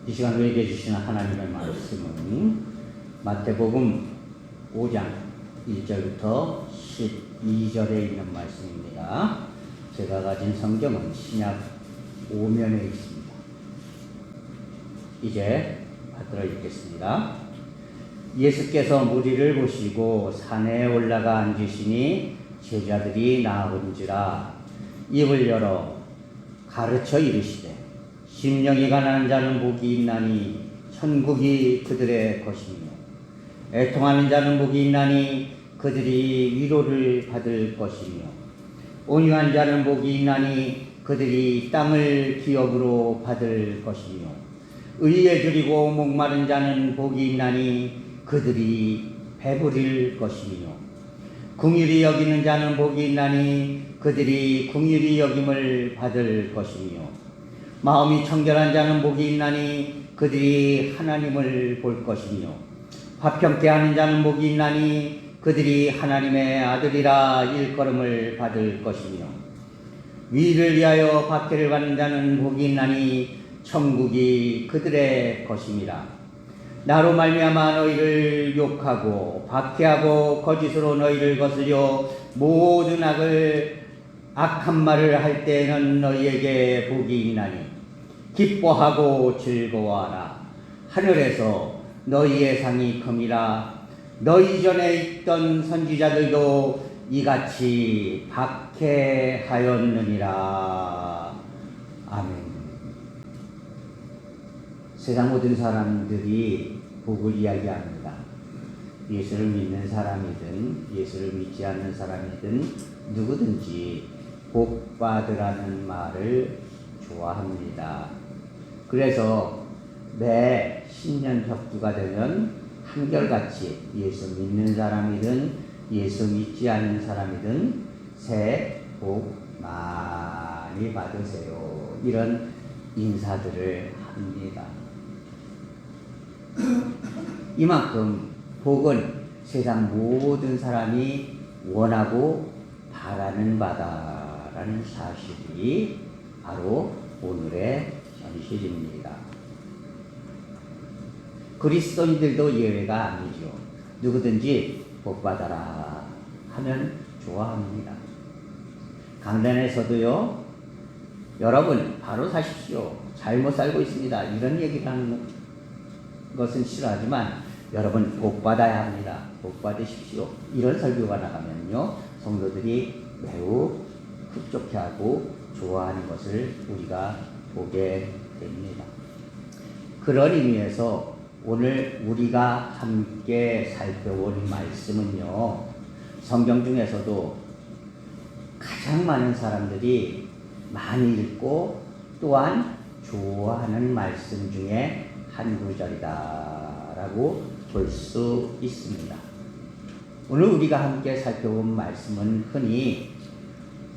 이 시간 우리에게 주시는 하나님의 말씀은 마태복음 5장 1절부터 12절에 있는 말씀입니다. 제가 가진 성경은 신약 5면에 있습니다. 이제 받들어 읽겠습니다. 예수께서 무리를 보시고 산에 올라가 앉으시니 제자들이 나아온지라 입을 열어 가르쳐 이르시되 심령이 가난한 자는 복이 있나니 천국이 그들의 것이며 애통하는 자는 복이 있나니 그들이 위로를 받을 것이며 온유한 자는 복이 있나니 그들이 땅을 기업으로 받을 것이며 의에 줄이고 목마른 자는 복이 있나니 그들이 배부릴 것이며 긍휼히 여기는 자는 복이 있나니 그들이 긍휼히 여김을 받을 것이며 마음이 청결한 자는 복이 있나니 그들이 하나님을 볼 것이며 화평케 하는 자는 복이 있나니 그들이 하나님의 아들이라 일컬음을 받을 것이며 위를 위하여 박해를 받는 자는 복이 있나니 천국이 그들의 것임이라. 나로 말미암아 너희를 욕하고 박해하고 거짓으로 너희를 거슬려 모든 악한 말을 할 때에는 너희에게 복이 있나니 기뻐하고 즐거워하라. 하늘에서 너희의 상이 큼이라. 너희 전에 있던 선지자들도 이같이 박해하였느니라. 아멘. 세상 모든 사람들이 복을 이야기합니다. 예수를 믿는 사람이든 예수를 믿지 않는 사람이든 누구든지 복 받으라는 말을 좋아합니다. 그래서 매 신년 벽두가 되면 한결같이 예수 믿는 사람이든 예수 믿지 않는 사람이든 새해 복 많이 받으세요. 이런 인사들을 합니다. 이만큼 복은 세상 모든 사람이 원하고 바라는 바다라는 사실이 바로 오늘의 현실입니다. 그리스도인들도 예외가 아니죠. 누구든지 복받아라 하면 좋아합니다. 강단에서도요, 여러분 바로 사십시오. 잘못 살고 있습니다. 이런 얘기를 하는 것은 싫어하지만 여러분 복받아야 합니다. 복받으십시오. 이런 설교가 나가면요, 성도들이 매우 흡족해하고 좋아하는 것을 우리가 보게 됩니다. 그런 의미에서 오늘 우리가 함께 살펴볼 말씀은요, 성경 중에서도 가장 많은 사람들이 많이 읽고 또한 좋아하는 말씀 중에 한 구절이다라고 볼 수 있습니다. 오늘 우리가 함께 살펴본 말씀은 흔히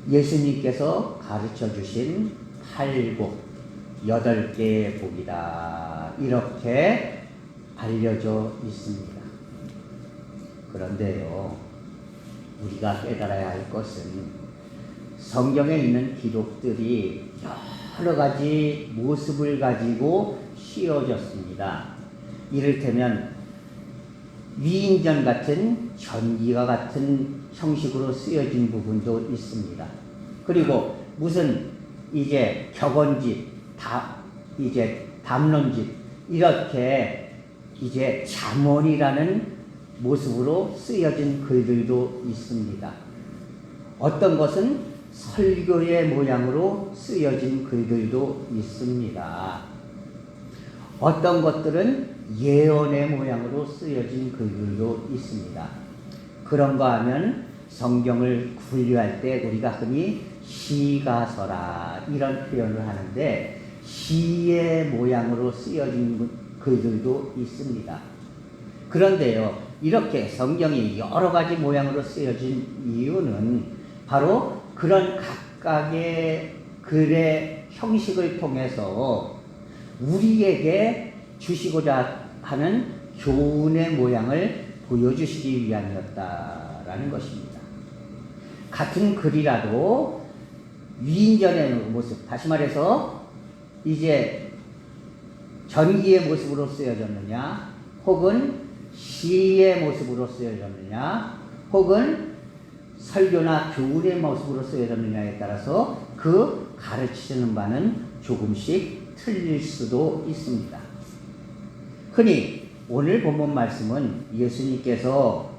예수님께서 가르쳐 주신 8복, 8개의 복이다, 이렇게 알려져 있습니다. 그런데요, 우리가 깨달아야 할 것은 성경에 있는 기록들이 여러 가지 모습을 가지고 씌워졌습니다. 이를테면 위인전 같은 전기와 같은 형식으로 쓰여진 부분도 있습니다. 그리고 무슨 이제 격언집, 담론집, 이렇게 이제 잠언이라는 모습으로 쓰여진 글들도 있습니다. 어떤 것은 설교의 모양으로 쓰여진 글들도 있습니다. 어떤 것들은 예언의 모양으로 쓰여진 글들도 있습니다. 그런가 하면 성경을 분류할 때 우리가 흔히 시가서라 이런 표현을 하는데 시의 모양으로 쓰여진 글들도 있습니다. 그런데요, 이렇게 성경이 여러 가지 모양으로 쓰여진 이유는 바로 그런 각각의 글의 형식을 통해서 우리에게 주시고자 하는 교훈의 모양을 보여주시기 위함이었다라는 것입니다. 같은 글이라도 위인전의 모습, 다시 말해서 이제 전기의 모습으로 쓰여졌느냐, 혹은 시의 모습으로 쓰여졌느냐, 혹은 설교나 교훈의 모습으로 쓰여졌느냐에 따라서 그 가르치는 바는 조금씩 틀릴 수도 있습니다. 흔히 오늘 본문 말씀은 예수님께서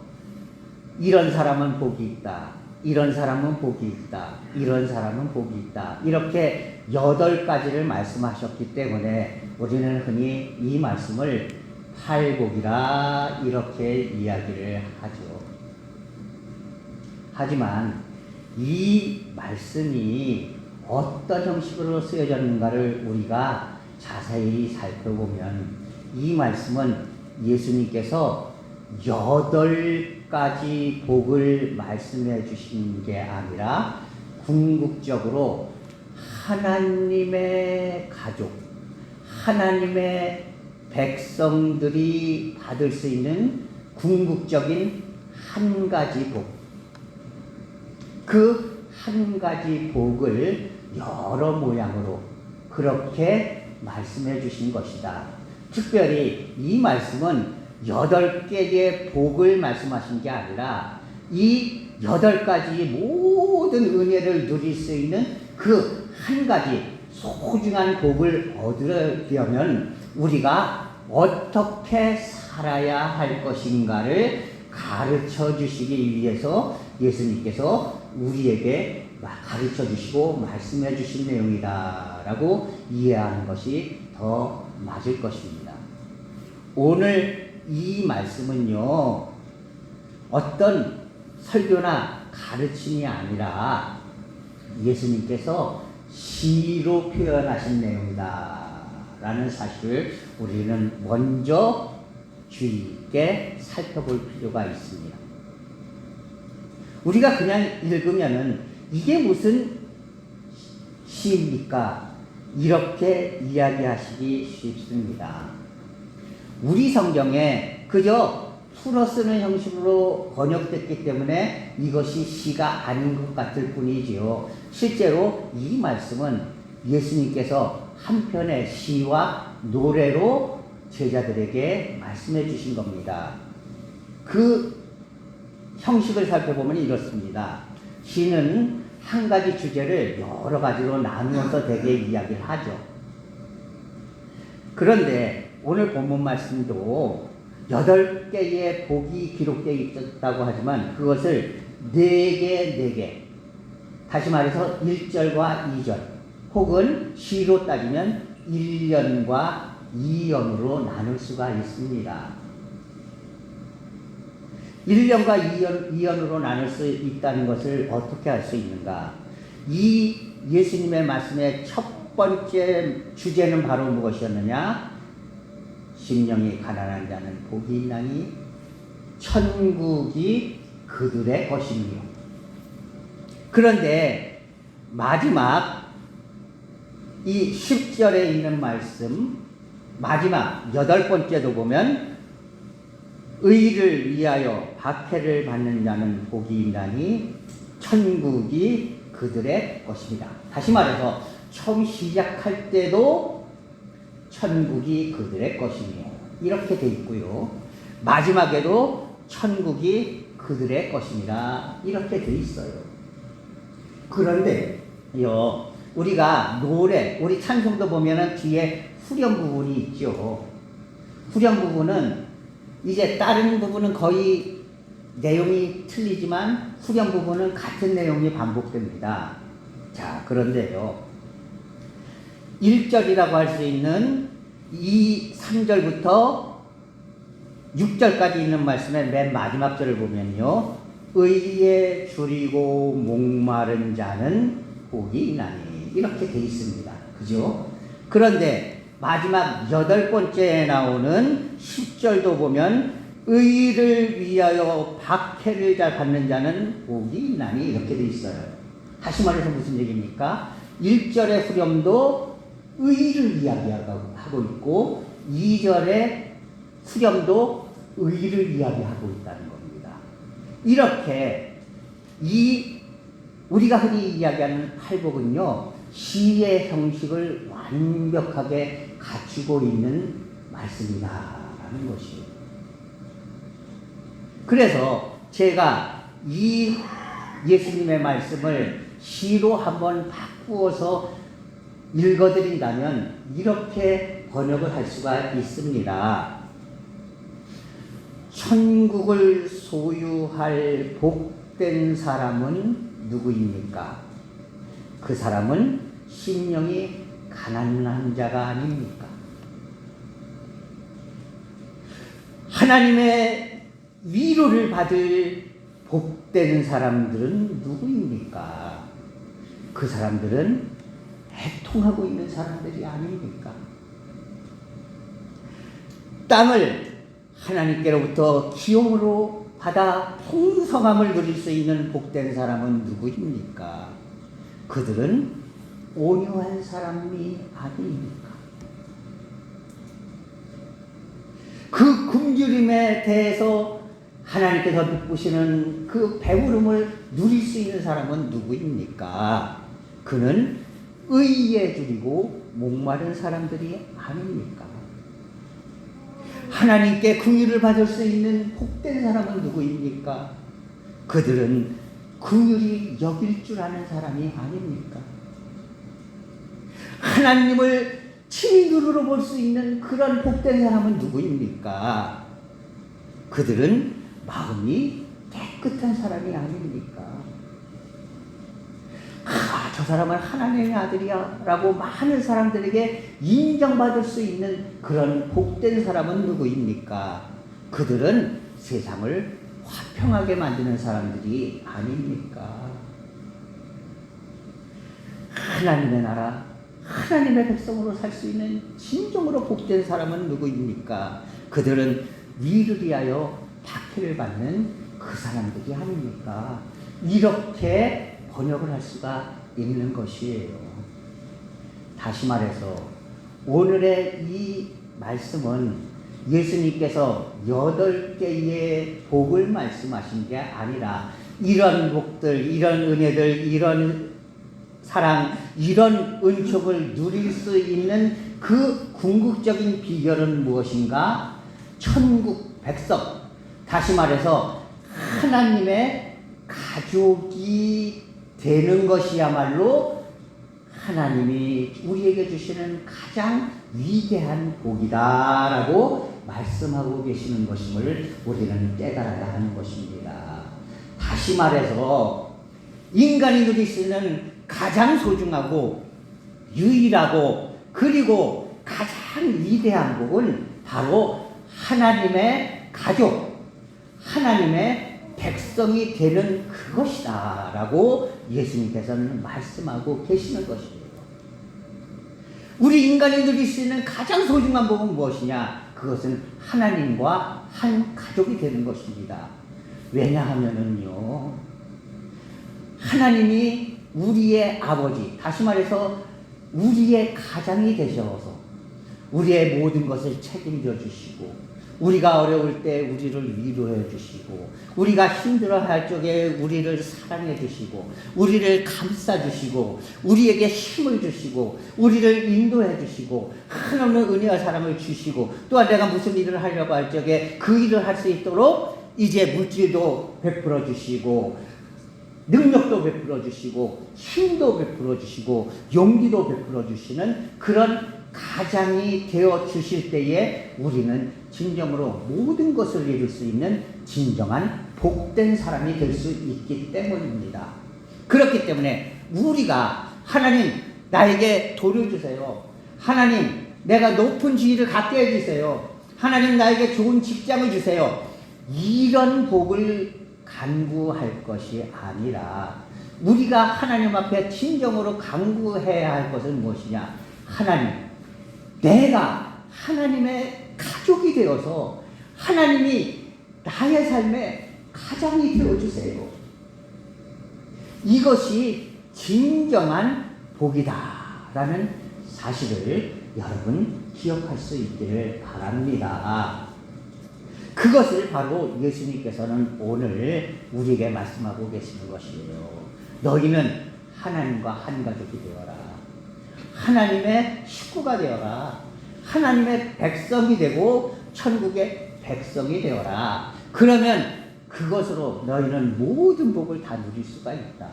이런 사람은 복이 있다, 이런 사람은 복이 있다, 이런 사람은 복이 있다, 이렇게 8가지를 말씀하셨기 때문에 우리는 흔히 이 말씀을 팔복이라 이렇게 이야기를 하죠. 하지만 이 말씀이 어떤 형식으로 쓰여졌는가를 우리가 자세히 살펴보면 이 말씀은 예수님께서 8가지 복을 말씀해 주신 게 아니라 궁극적으로 하나님의 가족, 하나님의 백성들이 받을 수 있는 궁극적인 한 가지 복, 그 한 가지 복을 여러 모양으로 그렇게 말씀해 주신 것이다. 특별히 이 말씀은 8개의 복을 말씀하신 게 아니라 이 8가지 모든 은혜를 누릴 수 있는 그 한 가지 소중한 복을 얻으려면 우리가 어떻게 살아야 할 것인가를 가르쳐 주시기 위해서 예수님께서 우리에게 가르쳐 주시고 말씀해 주신 내용이다라고 이해하는 것이 더 맞을 것입니다. 오늘 이 말씀은요, 어떤 설교나 가르침이 아니라 예수님께서 시로 표현하신 내용이다라는 사실을 우리는 먼저 주의 있게 살펴볼 필요가 있습니다. 우리가 그냥 읽으면은 이게 무슨 시입니까? 이렇게 이야기하시기 쉽습니다. 우리 성경에 그저 풀어 쓰는 형식으로 번역됐기 때문에 이것이 시가 아닌 것 같을 뿐이지요. 실제로 이 말씀은 예수님께서 한편의 시와 노래로 제자들에게 말씀해 주신 겁니다. 그 형식을 살펴보면 이렇습니다. 시는 한 가지 주제를 여러 가지로 나누어서 대개 이야기를 하죠. 그런데 오늘 본문 말씀도 8개의 복이 기록되어 있다고 하지만 그것을 4개, 다시 말해서 1절과 2절, 혹은 시로 따지면 1년과 2년으로 나눌 수가 있습니다. 1년과 2년으로 나눌 수 있다는 것을 어떻게 알 수 있는가? 이 예수님의 말씀의 첫 번째 주제는 바로 무엇이었느냐? 심령이 가난한 자는 복이 있나니 천국이 그들의 것이며. 그런데 마지막 이 10절에 있는 말씀, 마지막 8번째도 보면 의를 위하여 박해를 받는 자는 복이 있나니 천국이 그들의 것입니다. 다시 말해서 처음 시작할 때도 천국이 그들의 것이며 이렇게 돼 있고요. 마지막에도 천국이 그들의 것입니다. 이렇게 돼 있어요. 그런데요, 우리가 노래, 우리 찬송도 보면은 뒤에 후렴 부분이 있죠. 후렴 부분은 이제 다른 부분은 거의 내용이 틀리지만 후렴 부분은 같은 내용이 반복됩니다. 자, 그런데요, 1절이라고 할 수 있는 이 3절부터 6절까지 있는 말씀의 맨 마지막 절을 보면요, 의에 줄이고 목마른 자는 복이 있나니 이렇게 돼 있습니다. 그죠? 그런데 마지막 8번째에 나오는 10절도 보면 의를 위하여 박해를 잘 받는 자는 복이 있나니 이렇게 돼 있어요. 다시 말해서 무슨 얘기입니까? 1절의 후렴도 의를 이야기하고 있고 2절의 후렴도 의를 이야기하고 있다는 겁니다. 이렇게 우리가 흔히 이야기하는 팔복은요, 시의 형식을 완벽하게 갖추고 있는 말씀이다라는 것이에요. 그래서 제가 이 예수님의 말씀을 시로 한번 바꾸어서 읽어드린다면 이렇게 번역을 할 수가 있습니다. 천국을 소유할 복된 사람은 누구입니까? 그 사람은 심령이 가난한 자가 아닙니까? 하나님의 위로를 받을 복된 사람들은 누구입니까? 그 사람들은 애통하고 있는 사람들이 아닙니까? 땅을 하나님께로부터 기업으로 받아 풍성함을 누릴 수 있는 복된 사람은 누구입니까? 그들은 온유한 사람이 아닙니까? 그 굶주림에 대해서 하나님께서 베푸시는 그 배부름을 누릴 수 있는 사람은 누구입니까? 그는 의에 줄이고 목마른 사람들이 아닙니까? 하나님께 긍휼을 받을 수 있는 복된 사람은 누구입니까? 그들은 긍휼히 여길 줄 아는 사람이 아닙니까? 하나님을 친히 눈으로 볼 수 있는 그런 복된 사람은 누구입니까? 그들은 마음이 깨끗한 사람이 아닙니까? 저 사람은 하나님의 아들이야 라고 많은 사람들에게 인정받을 수 있는 그런 복된 사람은 누구입니까? 그들은 세상을 화평하게 만드는 사람들이 아닙니까? 하나님의 나라, 하나님의 백성으로 살 수 있는 진정으로 복된 사람은 누구입니까? 그들은 위를 위하여 박해를 받는 그 사람들이 아닙니까? 이렇게 번역을 할 수가 있는 것이에요. 다시 말해서 오늘의 이 말씀은 예수님께서 8개의 복을 말씀하신 게 아니라 이런 복들, 이런 은혜들, 이런 사랑, 이런 은총을 누릴 수 있는 그 궁극적인 비결은 무엇인가? 천국 백성, 다시 말해서 하나님의 가족이 되는 것이야말로 하나님이 우리에게 주시는 가장 위대한 복이다라고 말씀하고 계시는 것임을 우리는 깨달아야 하는 것입니다. 다시 말해서 인간이 누릴 수 있는 가장 소중하고 유일하고 그리고 가장 위대한 복은 바로 하나님의 가족, 하나님의 백성이 되는 그것이다 라고 예수님께서는 말씀하고 계시는 것이에요. 우리 인간이 누릴 수 있는 가장 소중한 복은 무엇이냐? 그것은 하나님과 한 가족이 되는 것입니다. 왜냐하면은요, 하나님이 우리의 아버지, 다시 말해서 우리의 가장이 되셔서 우리의 모든 것을 책임져 주시고 우리가 어려울 때 우리를 위로해 주시고 우리가 힘들어할 적에 우리를 사랑해 주시고 우리를 감싸 주시고 우리에게 힘을 주시고 우리를 인도해 주시고 한없는 은혜와 사랑을 주시고 또한 내가 무슨 일을 하려고 할 적에 그 일을 할 수 있도록 이제 물질도 베풀어 주시고 능력도 베풀어 주시고 힘도 베풀어 주시고 용기도 베풀어 주시는 그런 가장이 되어 주실 때에 우리는 진정으로 모든 것을 이룰 수 있는 진정한 복된 사람이 될 수 있기 때문입니다. 그렇기 때문에 우리가 하나님 나에게 도를 주세요. 하나님 내가 높은 지위를 갖게 해주세요. 하나님 나에게 좋은 직장을 주세요. 이런 복을 간구할 것이 아니라 우리가 하나님 앞에 진정으로 간구해야 할 것은 무엇이냐? 하나님, 내가 하나님의 가족이 되어서 하나님이 나의 삶의 가장이 되어주세요. 이것이 진정한 복이다라는 사실을 여러분 기억할 수 있기를 바랍니다. 그것을 바로 예수님께서는 오늘 우리에게 말씀하고 계시는 것이에요. 너희는 하나님과 한 가족이 되어라. 하나님의 식구가 되어라. 하나님의 백성이 되고 천국의 백성이 되어라. 그러면 그것으로 너희는 모든 복을 다 누릴 수가 있다.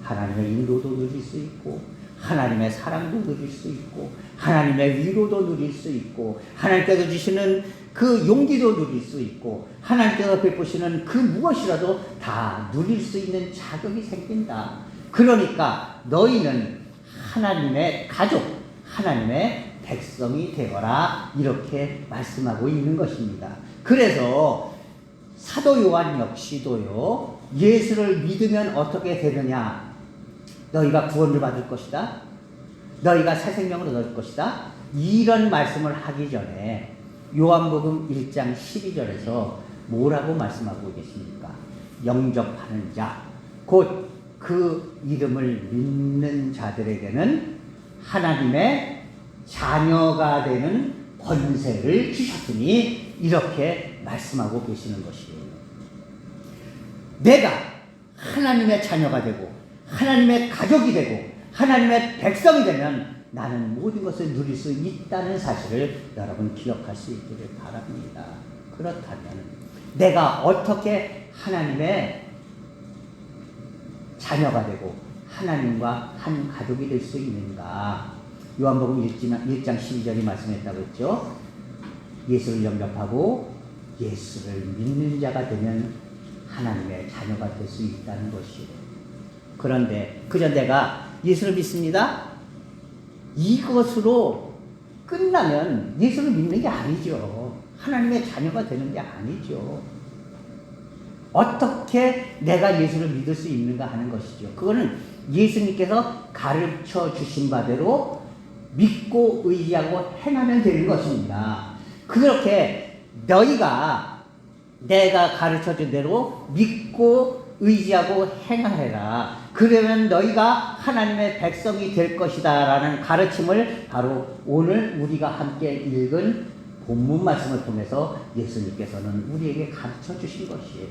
하나님의 인도도 누릴 수 있고, 하나님의 사랑도 누릴 수 있고, 하나님의 위로도 누릴 수 있고, 하나님께서 주시는 그 용기도 누릴 수 있고, 하나님께서 베푸시는 그 무엇이라도 다 누릴 수 있는 자격이 생긴다. 그러니까 너희는 하나님의 가족, 하나님의 백성이 되어라. 이렇게 말씀하고 있는 것입니다. 그래서 사도 요한 역시도요, 예수를 믿으면 어떻게 되느냐? 너희가 구원을 받을 것이다. 너희가 새 생명을 얻을 것이다. 이런 말씀을 하기 전에 요한복음 1장 12절에서 뭐라고 말씀하고 계십니까? 영접하는 자, 곧 그 이름을 믿는 자들에게는 하나님의 자녀가 되는 권세를 주셨으니 이렇게 말씀하고 계시는 것이에요. 내가 하나님의 자녀가 되고 하나님의 가족이 되고 하나님의 백성이 되면 나는 모든 것을 누릴 수 있다는 사실을 여러분 기억할 수 있기를 바랍니다. 그렇다면 내가 어떻게 하나님의 자녀가 되고 하나님과 한 가족이 될 수 있는가? 요한복음 1장 12절이 말씀했다고 했죠. 예수를 영접하고 예수를 믿는 자가 되면 하나님의 자녀가 될 수 있다는 것이에요. 그런데 그저 내가 예수를 믿습니다. 이것으로 끝나면 예수를 믿는 게 아니죠. 하나님의 자녀가 되는 게 아니죠. 어떻게 내가 예수를 믿을 수 있는가 하는 것이죠. 그거는 예수님께서 가르쳐 주신 바대로 믿고 의지하고 행하면 되는 것입니다. 그렇게 너희가 내가 가르쳐 준 대로 믿고 의지하고 행하라. 그러면 너희가 하나님의 백성이 될 것이다 라는 가르침을 바로 오늘 우리가 함께 읽은 본문 말씀을 통해서 예수님께서는 우리에게 가르쳐 주신 것이에요.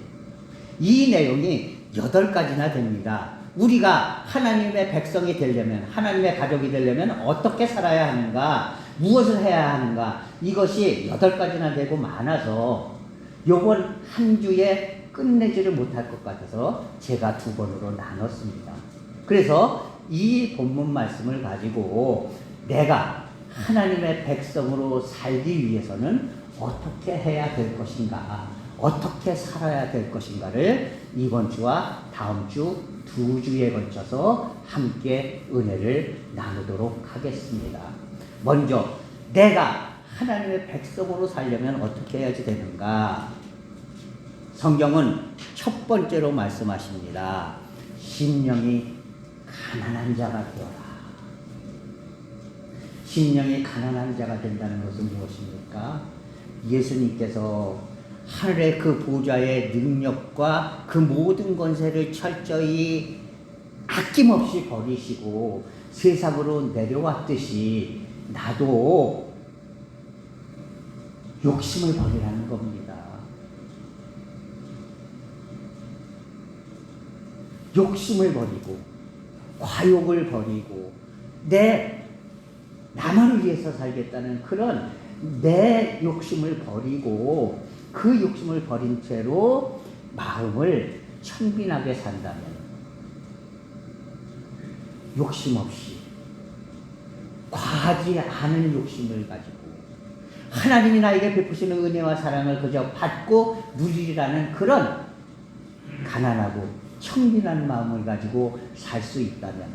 이 내용이 8가지나 됩니다. 우리가 하나님의 백성이 되려면, 하나님의 가족이 되려면 어떻게 살아야 하는가, 무엇을 해야 하는가, 이것이 8가지나 되고 많아서 요번 한 주에 끝내지를 못할 것 같아서 제가 2번으로 나눴습니다. 그래서 이 본문 말씀을 가지고 내가 하나님의 백성으로 살기 위해서는 어떻게 해야 될 것인가, 어떻게 살아야 될 것인가를 이번 주와 다음 주 2주에 걸쳐서 함께 은혜를 나누도록 하겠습니다. 먼저 내가 하나님의 백성으로 살려면 어떻게 해야지 되는가? 성경은 첫 번째로 말씀하십니다. 심령이 가난한 자가 되어라. 심령이 가난한 자가 된다는 것은 무엇입니까? 예수님께서 하늘의 그 보좌의 능력과 그 모든 권세를 철저히 아낌없이 버리시고 세상으로 내려왔듯이 나도 욕심을 버리라는 겁니다. 욕심을 버리고 과욕을 버리고 나만을 위해서 살겠다는 그런 내 욕심을 버리고 그 욕심을 버린 채로 마음을 청빈하게 산다면, 욕심 없이 과하지 않은 욕심을 가지고 하나님이 나에게 베푸시는 은혜와 사랑을 그저 받고 누리라는 그런 가난하고 청빈한 마음을 가지고 살 수 있다면,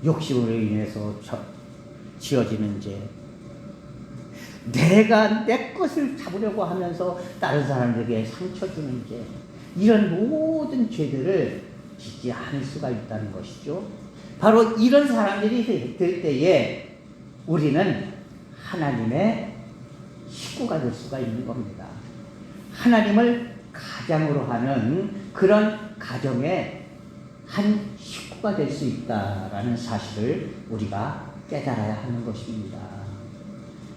욕심으로 인해서 지어지는 죄, 내가 내 것을 잡으려고 하면서 다른 사람들에게 상처 주는 죄, 이런 모든 죄들을 짓지 않을 수가 있다는 것이죠. 바로 이런 사람들이 될 때에 우리는 하나님의 식구가 될 수가 있는 겁니다. 하나님을 가장으로 하는 그런 가정의 한 식구가 될 수 있다라는 사실을 우리가 깨달아야 하는 것입니다.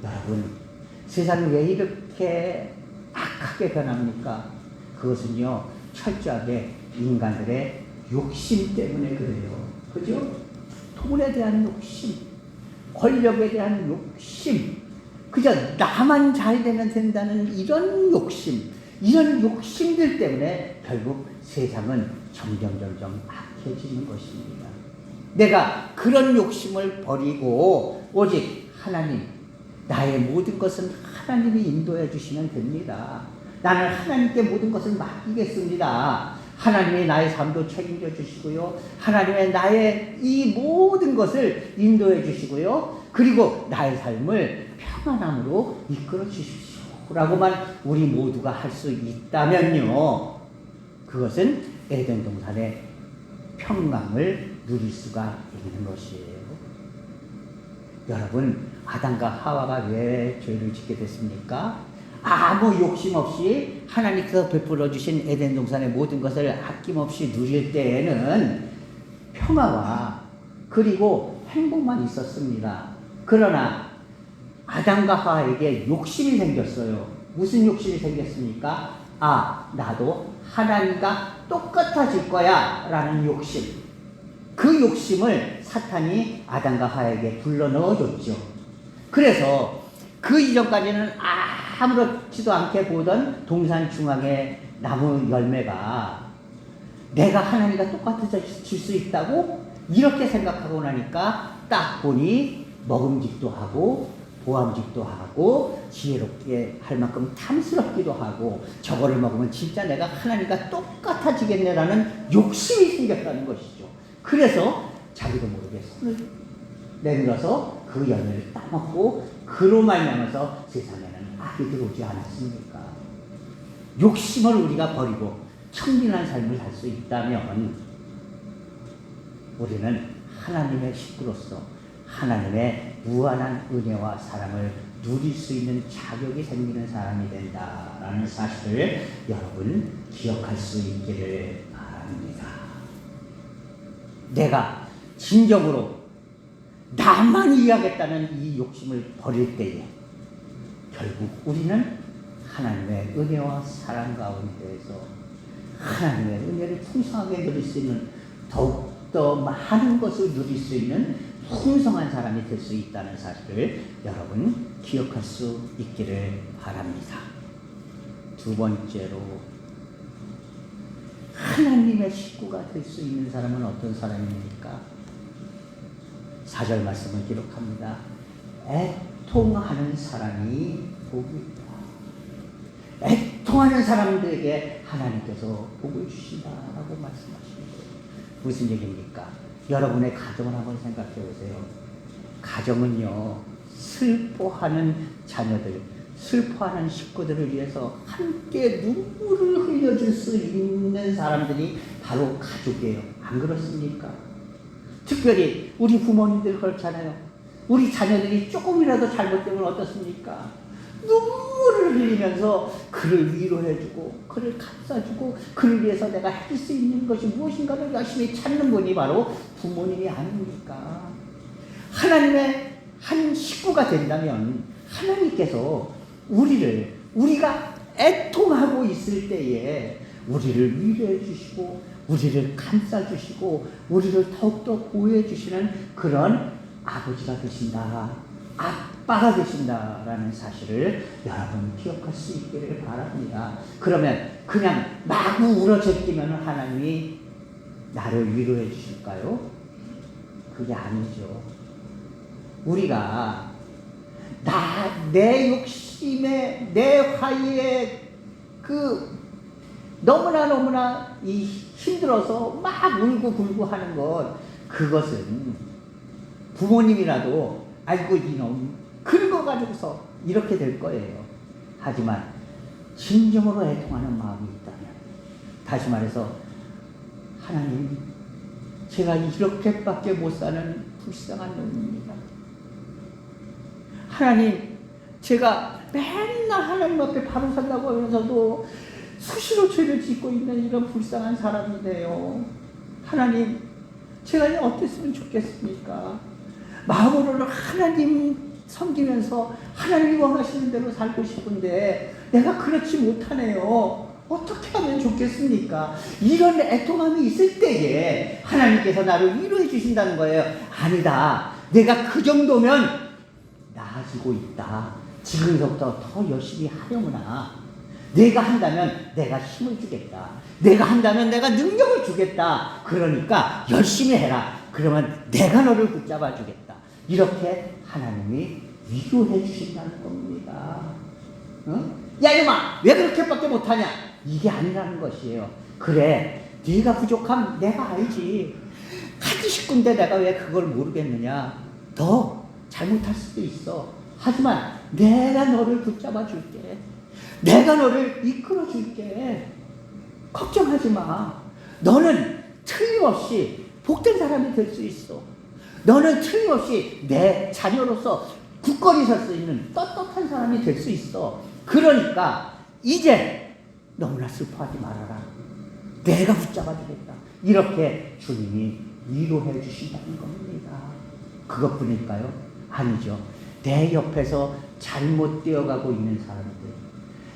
여러분, 세상이 왜 이렇게 악하게 변합니까? 그것은요, 철저하게 인간들의 욕심 때문에 그래요. 그죠? 돈에 대한 욕심, 권력에 대한 욕심, 그저 나만 잘 되면 된다는 이런 욕심들 때문에 결국 세상은 점점 악해지는 것입니다. 내가 그런 욕심을 버리고 오직 하나님, 나의 모든 것은 하나님이 인도해 주시면 됩니다. 나는 하나님께 모든 것을 맡기겠습니다. 하나님이 나의 삶도 책임져 주시고요. 하나님의 나의 이 모든 것을 인도해 주시고요. 그리고 나의 삶을 평안함으로 이끌어 주십시오. 라고만 우리 모두가 할 수 있다면요. 그것은 에덴 동산의 평강을 누릴 수가 있는 것이에요. 여러분, 아담과 하와가 왜 죄를 짓게 됐습니까? 아무 욕심 없이 하나님께서 베풀어 주신 에덴 동산의 모든 것을 아낌없이 누릴 때에는 평화와 그리고 행복만 있었습니다. 그러나 아담과 하와에게 욕심이 생겼어요. 무슨 욕심이 생겼습니까? 나도 하나님과 똑같아질 거야 라는 욕심. 그 욕심을 사탄이 아담과 하와에게 불러넣어줬죠. 그래서 그 이전까지는 아무렇지도 않게 보던 동산 중앙의 나무 열매가 내가 하나님과 똑같아질 수 있다고 이렇게 생각하고 나니까 딱 보니 먹음직도 하고 보암직도 하고 지혜롭게 할 만큼 탐스럽기도 하고 저거를 먹으면 진짜 내가 하나님과 똑같아지겠네라는 욕심이 생겼다는 것이죠. 그래서 자기도 모르게 손을 내밀어서 그 열매를 따먹고 그로 말미암아서 세상에는 악이 들어오지 않았습니까? 욕심을 우리가 버리고 청진한 삶을 살 수 있다면 우리는 하나님의 식구로서 하나님의 무한한 은혜와 사랑을 누릴 수 있는 자격이 생기는 사람이 된다라는 사실을 여러분 기억할 수 있기를 바랍니다. 내가 진정으로 나만 이해하겠다는 이 욕심을 버릴 때에 결국 우리는 하나님의 은혜와 사랑 가운데에서 하나님의 은혜를 풍성하게 누릴 수 있는 더욱더 많은 것을 누릴 수 있는 풍성한 사람이 될 수 있다는 사실을 여러분 기억할 수 있기를 바랍니다. 두 번째로 하나님의 식구가 될 수 있는 사람은 어떤 사람입니까? 4절 말씀을 기록합니다. 애통하는 사람이 복이 있다. 애통하는 사람들에게 하나님께서 복을 주신다라고 말씀하시는 거예요. 무슨 얘기입니까? 여러분의 가정을 한번 생각해 보세요. 가정은요, 슬퍼하는 자녀들, 슬퍼하는 식구들을 위해서 함께 눈물을 흘려줄 수 있는 사람들이 바로 가족이에요. 안 그렇습니까? 특별히 우리 부모님들 그렇잖아요. 우리 자녀들이 조금이라도 잘못되면 어떻습니까? 눈물을 흘리면서 그를 위로해주고 그를 감싸주고 그를 위해서 내가 할 수 있는 것이 무엇인가를 열심히 찾는 분이 바로 부모님이 아닙니까? 하나님의 한 식구가 된다면 하나님께서 우리가 애통하고 있을 때에 우리를 위로해 주시고 우리를 감싸 주시고 우리를 더욱더 보호해 주시는 그런 아버지가 되신다, 아빠가 되신다라는 사실을 여러분 기억할 수 있기를 바랍니다. 그러면 그냥 마구 울어제끼면 하나님이 나를 위로해 주실까요? 그게 아니죠. 우리가 내 욕심에 내 화의에 너무나 힘들어서 막 울고 굴고 하는 그것은 부모님이라도 아이고 이놈 그런 거 가지고서 이렇게 될 거예요. 하지만 진정으로 애통하는 마음이 있다면 다시 말해서 하나님 제가 이렇게밖에 못 사는 불쌍한 놈입니다. 하나님 제가 맨날 하나님 앞에 바로 산다고 하면서도 수시로 죄를 짓고 있는 이런 불쌍한 사람인데요. 하나님 제가 어땠으면 좋겠습니까? 마음으로는 하나님 섬기면서 하나님이 원하시는 대로 살고 싶은데 내가 그렇지 못하네요. 어떻게 하면 좋겠습니까? 이런 애통함이 있을 때에 하나님께서 나를 위로해 주신다는 거예요. 아니다. 내가 그 정도면 나아지고 있다. 지금서부터 더 열심히 하려구나. 내가 한다면 내가 힘을 주겠다. 내가 한다면 내가 능력을 주겠다. 그러니까 열심히 해라. 그러면 내가 너를 붙잡아 주겠다. 이렇게 하나님이 위로해 주신다는 겁니다. 야 이놈아 왜 그렇게밖에 못하냐? 이게 아니라는 것이에요. 그래 네가 부족함 내가 알지. 가지 싶은데 내가 왜 그걸 모르겠느냐. 더 잘못할 수도 있어. 하지만 내가 너를 붙잡아 줄게. 내가 너를 이끌어 줄게. 걱정하지 마. 너는 틀림없이 복된 사람이 될 수 있어. 너는 틀림없이 내 자녀로서 굳건히 설 수 있는 떳떳한 사람이 될 수 있어. 그러니까 이제 너무나 슬퍼하지 말아라. 내가 붙잡아 주겠다. 이렇게 주님이 위로해 주신다는 겁니다. 그것뿐일까요? 아니죠. 내 옆에서 잘못 되어가고 있는 사람들,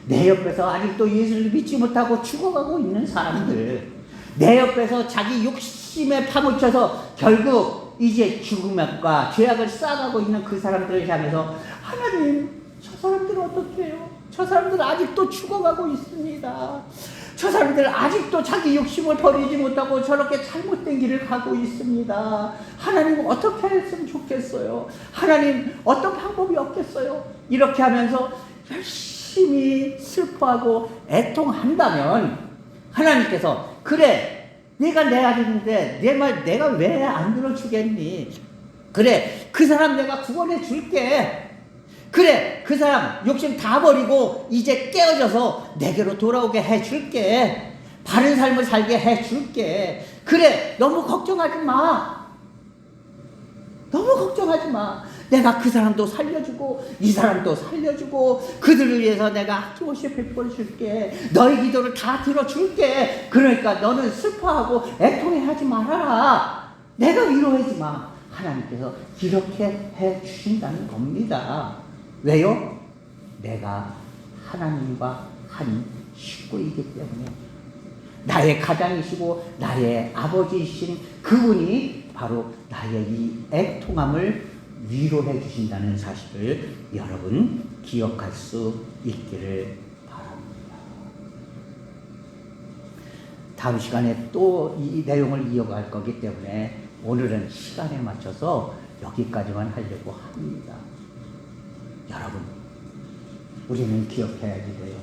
내 옆에서 아직도 예수를 믿지 못하고 죽어가고 있는 사람들, 내 옆에서 자기 욕심에 파묻혀서 결국 이제 죽음과 죄악을 쌓아가고 있는 그 사람들을 향해서 하나님, 저 사람들은 어떻게 해요? 저 사람들은 아직도 죽어가고 있습니다. 저 사람들 아직도 자기 욕심을 버리지 못하고 저렇게 잘못된 길을 가고 있습니다. 하나님 어떻게 했으면 좋겠어요? 하나님 어떤 방법이 없겠어요? 이렇게 하면서 열심히 슬퍼하고 애통한다면 하나님께서 그래 네가 내 아들인데 내 말 내가 왜 안 들어주겠니? 그래 그 사람 내가 구원해 줄게. 그래 그 사람 욕심 다 버리고 이제 깨어져서 내게로 돌아오게 해줄게. 바른 삶을 살게 해줄게. 그래 너무 걱정하지 마. 너무 걱정하지 마. 내가 그 사람도 살려주고 이 사람도 살려주고 그들을 위해서 내가 아낌없이 베풀어줄게. 너의 기도를 다 들어줄게. 그러니까 너는 슬퍼하고 애통해하지 말아라. 내가 위로하지 마. 하나님께서 이렇게 해주신다는 겁니다. 왜요? 내가 하나님과 한 식구이기 때문에. 나의 가장이시고 나의 아버지이신 그분이 바로 나의 이 애통함을 위로해 주신다는 사실을 여러분 기억할 수 있기를 바랍니다. 다음 시간에 또 이 내용을 이어갈 거기 때문에 오늘은 시간에 맞춰서 여기까지만 하려고 합니다. 여러분, 우리는 기억해야지 돼요.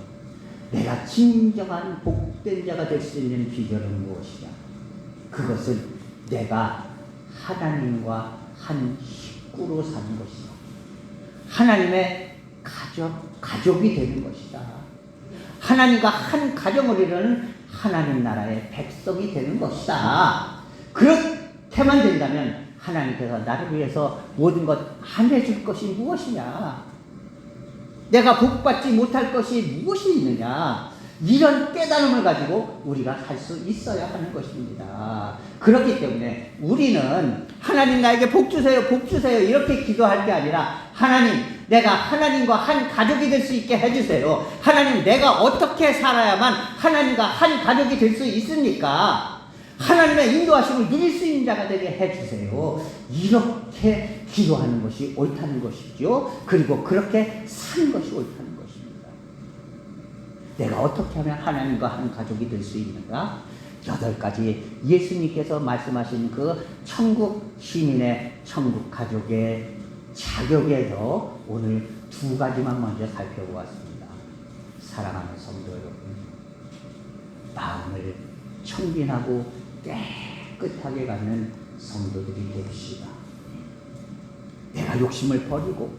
내가 진정한 복된 자가 될 수 있는 비결은 무엇이냐? 그것은 내가 하나님과 한 식구로 사는 것이다. 하나님의 가족이 되는 것이다. 하나님과 한 가정을 이루는 하나님 나라의 백성이 되는 것이다. 그렇게만 된다면 하나님께서 나를 위해서 모든 것 안 해줄 것이 무엇이냐? 내가 복받지 못할 것이 무엇이 있느냐? 이런 깨달음을 가지고 우리가 살 수 있어야 하는 것입니다. 그렇기 때문에 우리는 하나님 나에게 복 주세요, 복 주세요 이렇게 기도할 게 아니라 하나님 내가 하나님과 한 가족이 될 수 있게 해주세요. 하나님 내가 어떻게 살아야만 하나님과 한 가족이 될 수 있습니까? 하나님의 인도하심을 누릴 수 있는 자가 되게 해주세요. 이렇게 기도하는 것이 옳다는 것이죠. 그리고 그렇게 사는 것이 옳다는 것입니다. 내가 어떻게 하면 하나님과 한 가족이 될 수 있는가? 8가지 예수님께서 말씀하신 그 천국 시민의 천국 가족의 자격에서 오늘 2가지만 먼저 살펴보았습니다. 사랑하는 성도 여러분, 마음을 청빈하고 깨끗하게 갖는 성도들이 됩시다. 내가 욕심을 버리고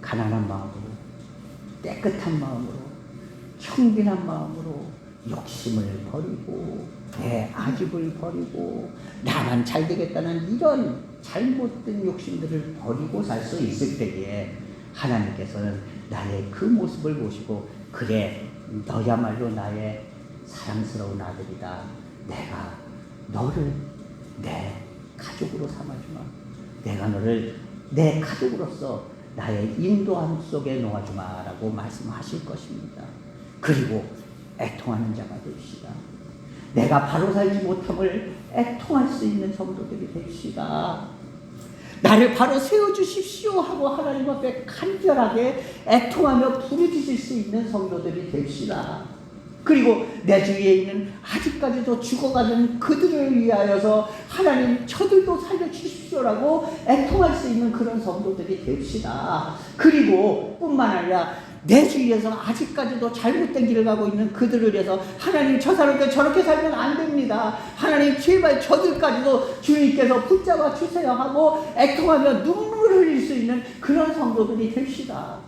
가난한 마음으로, 깨끗한 마음으로, 청빈한 마음으로 욕심을 버리고 내 아집을 버리고 나만 잘 되겠다는 이런 잘못된 욕심들을 버리고 살 수 있을 때에 하나님께서는 나의 그 모습을 보시고 그래 너야말로 나의 사랑스러운 아들이다. 내가 너를 내 가족으로 삼아주마. 내가 너를 내 가족으로서 나의 인도함 속에 놓아주마 라고 말씀하실 것입니다. 그리고 애통하는 자가 됩시다. 내가 바로 살지 못함을 애통할 수 있는 성도들이 됩시다. 나를 바로 세워주십시오 하고 하나님 앞에 간절하게 애통하며 부르짖을 수 있는 성도들이 됩시다. 그리고 내 주위에 있는 아직까지도 죽어가는 그들을 위하여서 하나님 저들도 살려주십시오라고 애통할 수 있는 그런 성도들이 됩시다. 그리고 뿐만 아니라 내 주위에서 아직까지도 잘못된 길을 가고 있는 그들을 위해서 하나님 저 사람들 저렇게 살면 안 됩니다. 하나님 제발 저들까지도 주님께서 붙잡아 주세요 하고 애통하며 눈물을 흘릴 수 있는 그런 성도들이 됩시다.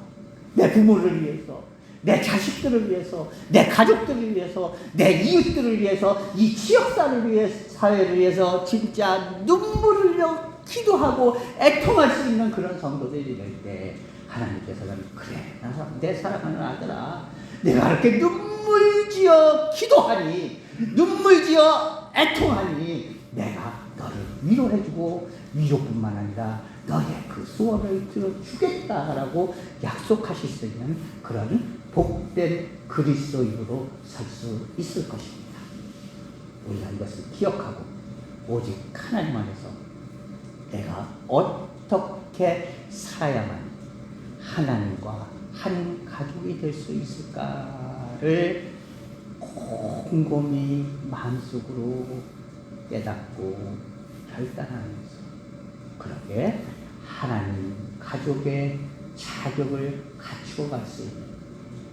내 부모를 위해서, 내 자식들을 위해서, 내 가족들을 위해서, 내 이웃들을 위해서, 이 지역사를 위해서, 사회를 위해서 진짜 눈물을 흘려 기도하고 애통할 수 있는 그런 성도들이 될 때 하나님께서는 그래 내 사랑하는 아들아 내가 그렇게 눈물지어 기도하니 눈물지어 애통하니 내가 너를 위로해주고 위로뿐만 아니라 너의 그 소원을 들어주겠다라고 약속하실 수 있는 그런 복된 그리스도인으로 살 수 있을 것입니다. 우리가 이것을 기억하고 오직 하나님 안에서 내가 어떻게 살아야만 하나님과 한 가족이 될 수 있을까를 곰곰이 마음속으로 깨닫고 결단하면서 그렇게 하나님 가족의 자격을 갖추어 갈 수 있는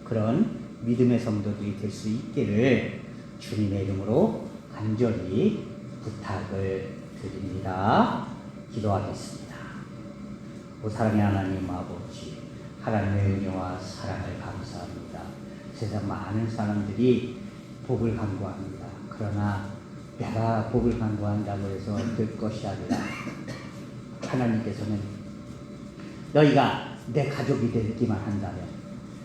그런 믿음의 성도들이 될 수 있기를 주님의 이름으로 간절히 부탁을 드립니다. 기도하겠습니다. 오 사랑의 하나님 아버지, 하나님의 은혜와 사랑을 감사합니다. 세상 많은 사람들이 복을 간구합니다. 그러나 내가 복을 간구한다고 해서 될 것이 아니라 하나님께서는 너희가 내 가족이 되기만 한다면,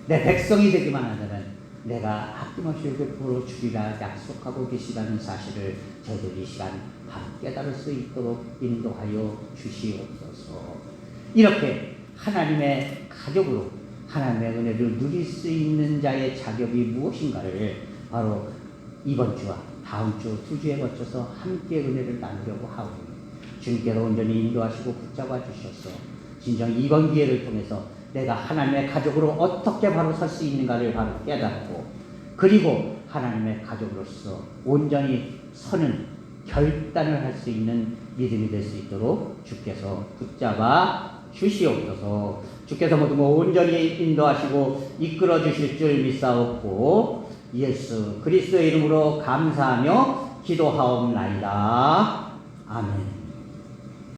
내 백성이 되기만 한다면 내가 아낌없이 베풀어 주리라 약속하고 계시다는 사실을 저희들 이 시간 깨달을 수 있도록 인도하여 주시옵소서. 이렇게 하나님의 가족으로 하나님의 은혜를 누릴 수 있는 자의 자격이 무엇인가를 바로 이번 주와 다음 주 두 주에 거쳐서 함께 은혜를 나누려고 하오니 주님께서 온전히 인도하시고 붙잡아 주셔서 진정 이번 기회를 통해서 내가 하나님의 가족으로 어떻게 바로 설 수 있는가를 바로 깨닫고 그리고 하나님의 가족으로서 온전히 서는 결단을 할 수 있는 믿음이 될 수 있도록 주께서 붙잡아 주시옵소서. 주께서 모두 온전히 인도하시고 이끌어 주실 줄 믿사옵고 예수 그리스도의 이름으로 감사하며 기도하옵나이다. 아멘.